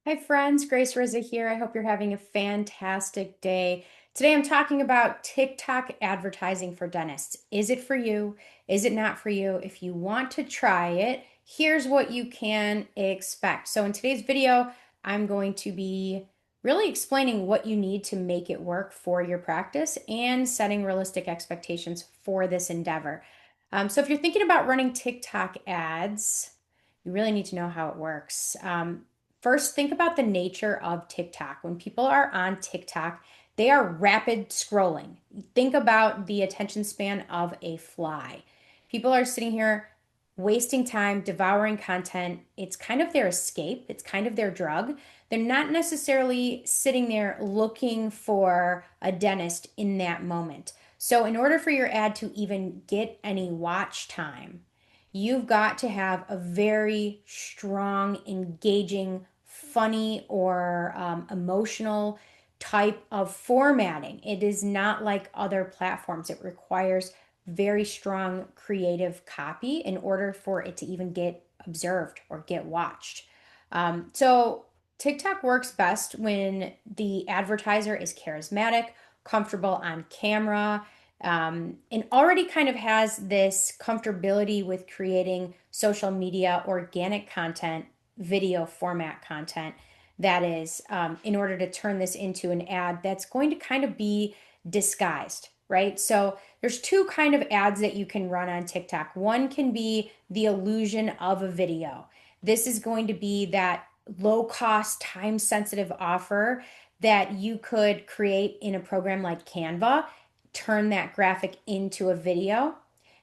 Hi friends, Grace Rizza here. I hope you're having a fantastic day. Today I'm talking about TikTok advertising for dentists. Is it for you? Is it not for you? If you want to try it, here's what you can expect. So in today's video, I'm going to be really explaining what you need to make it work for your practice and setting realistic expectations for this endeavor. So if you're thinking about running TikTok ads, you really need to know how it works. First, think about the nature of TikTok. When people are on TikTok, they are rapid scrolling. Think about the attention span of a fly. People are sitting here wasting time, devouring content. It's kind of their escape, it's kind of their drug. They're not necessarily sitting there looking for a dentist in that moment. So, in order for your ad to even get any watch time, you've got to have a very strong, engaging, funny, or emotional type of formatting. It is not like other platforms. It requires very strong creative copy in order for it to even get observed or get watched. So TikTok works best when the advertiser is charismatic, comfortable on camera, and already kind of has this comfortability with creating social media organic content, video format content that is in order to turn this into an ad that's going to kind of be disguised, right? So there's two kind of ads that you can run on TikTok. One can be the illusion of a video. This is going to be that low cost, time sensitive offer that you could create in a program like Canva, turn that graphic into a video.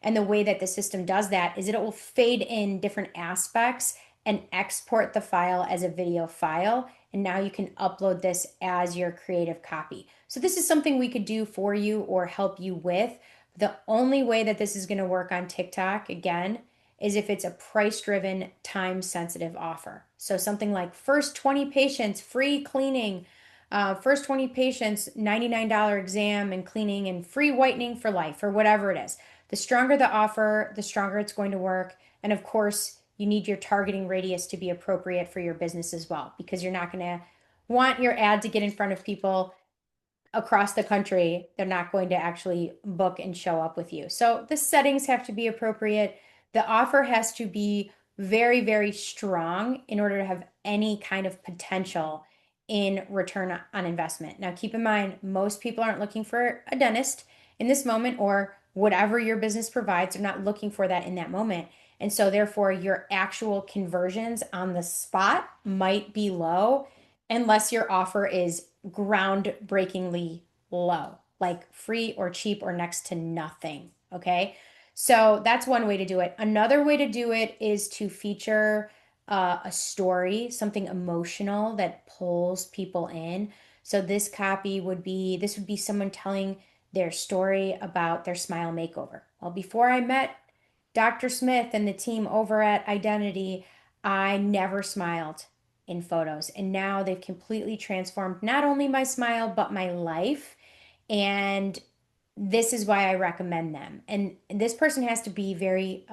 And the way that the system does that is it will fade in different aspects and export the file as a video file. And now you can upload this as your creative copy. So this is something we could do for you or help you with. The only way that this is going to work on TikTok, again, is if it's a price-driven, time-sensitive offer. So something like first 20 patients, free cleaning, first 20 patients, $99 exam and cleaning and free whitening for life, or whatever it is. The stronger the offer, the stronger it's going to work. And of course, you need your targeting radius to be appropriate for your business as well, because you're not going to want your ad to get in front of people across the country. They're not going to actually book and show up with you. So the settings have to be appropriate. The offer has to be very, very strong in order to have any kind of potential in return on investment. Now, keep in mind, most people aren't looking for a dentist in this moment or whatever your business provides. They're not looking for that in that moment. And so, therefore, your actual conversions on the spot might be low unless your offer is groundbreakingly low, like free or cheap or next to nothing. Okay. So that's one way to do it. Another way to do it is to feature a story, something emotional that pulls people in. So this would be someone telling their story about their smile makeover. Well, before I met Dr. Smith and the team over at Identity, I never smiled in photos. And now they've completely transformed not only my smile, but my life. And this is why I recommend them. And this person has to be very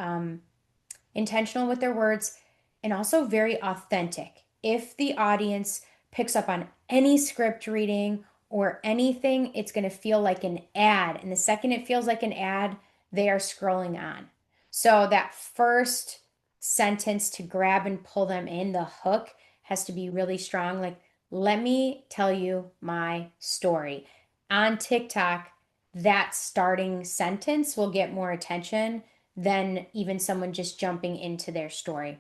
intentional with their words and also very authentic. If the audience picks up on any script reading or anything, it's going to feel like an ad. And the second it feels like an ad, they are scrolling on. So that first sentence to grab and pull them in, the hook has to be really strong. Like, let me tell you my story. On TikTok, that starting sentence will get more attention than even someone just jumping into their story.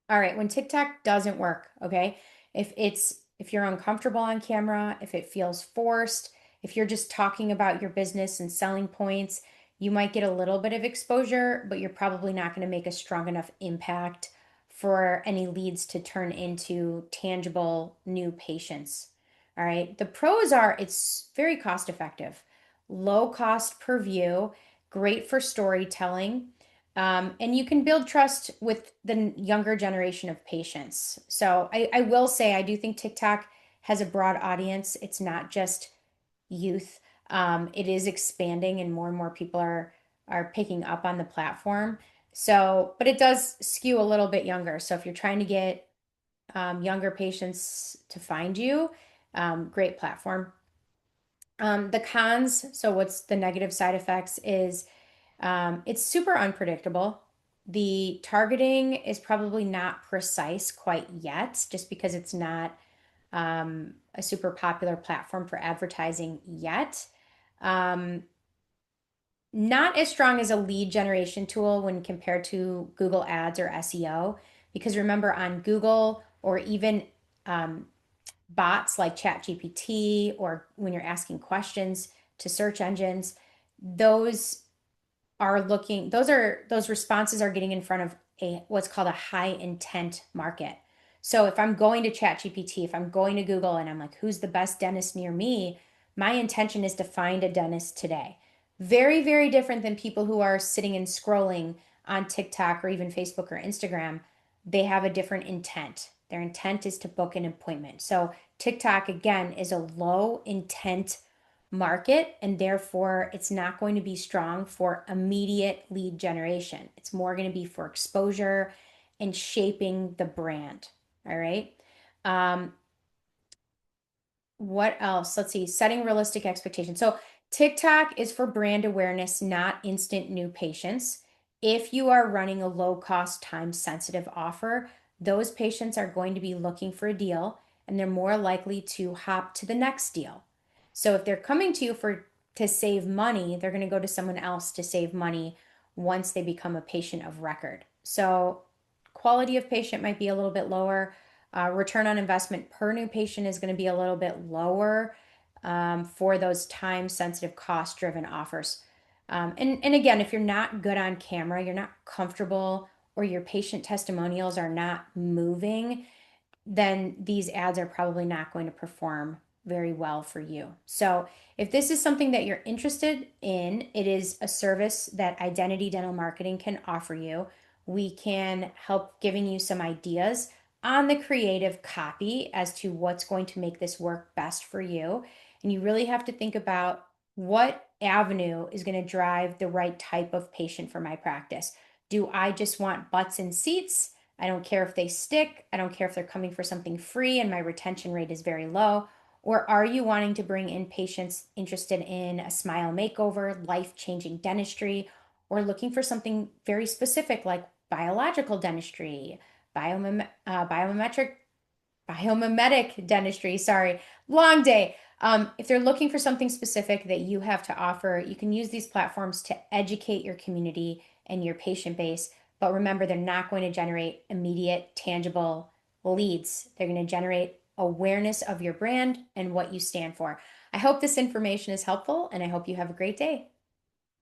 All right, when TikTok doesn't work, okay? If you're uncomfortable on camera, if it feels forced, if you're just talking about your business and selling points, you might get a little bit of exposure, but you're probably not going to make a strong enough impact for any leads to turn into tangible new patients. All right. The pros are it's very cost effective, low cost per view, great for storytelling. And you can build trust with the younger generation of patients. So I will say, I do think TikTok has a broad audience. It's not just youth. It is expanding and more people are picking up on the platform. So, but it does skew a little bit younger. So if you're trying to get younger patients to find you. Great platform. The cons, so what's the negative side effects is it's super unpredictable. The targeting is probably not precise quite yet, just because it's not a super popular platform for advertising yet. Um, Not as strong as a lead generation tool when compared to Google Ads or SEO, because remember on Google or even um, bots like ChatGPT or when you're asking questions to search engines, those those responses are getting in front of a what's called a high intent market. So if I'm going to ChatGPT, if I'm going to Google and I'm like, who's the best dentist near me? My intention is to find a dentist today. Very, very different than people who are sitting and scrolling on TikTok or even Facebook or Instagram. They have a different intent. Their intent is to book an appointment. So TikTok, again, is a low intent market, and therefore it's not going to be strong for immediate lead generation. It's more going to be for exposure and shaping the brand. All right. Um, what else? Let's see. Setting realistic expectations. So TikTok is for brand awareness, not instant new patients. If you are running a low cost, time sensitive offer, those patients are going to be looking for a deal and they're more likely to hop to the next deal. So if they're coming to you for to save money, they're going to go to someone else to save money once they become a patient of record. So quality of patient might be a little bit lower. Return on investment per new patient is going to be a little bit lower for those time sensitive, cost driven offers. And again, if you're not good on camera, you're not comfortable, or your patient testimonials are not moving, then these ads are probably not going to perform very well for you. So, if this is something that you're interested in, it is a service that Identity Dental Marketing can offer you. We can help giving you some ideas on the creative copy as to what's going to make this work best for you. And you really have to think about what avenue is going to drive the right type of patient for my practice. Do I just want butts and seats? I don't care if they stick. I don't care if they're coming for something free and my retention rate is very low. Or are you wanting to bring in patients interested in a smile makeover, life changing dentistry, or looking for something very specific like biological dentistry, biomimetic dentistry? Sorry, long day. If they're looking for something specific that you have to offer, you can use these platforms to educate your community and your patient base. But remember, they're not going to generate immediate, tangible leads. They're going to generate awareness of your brand and what you stand for. I hope this information is helpful, and I hope you have a great day.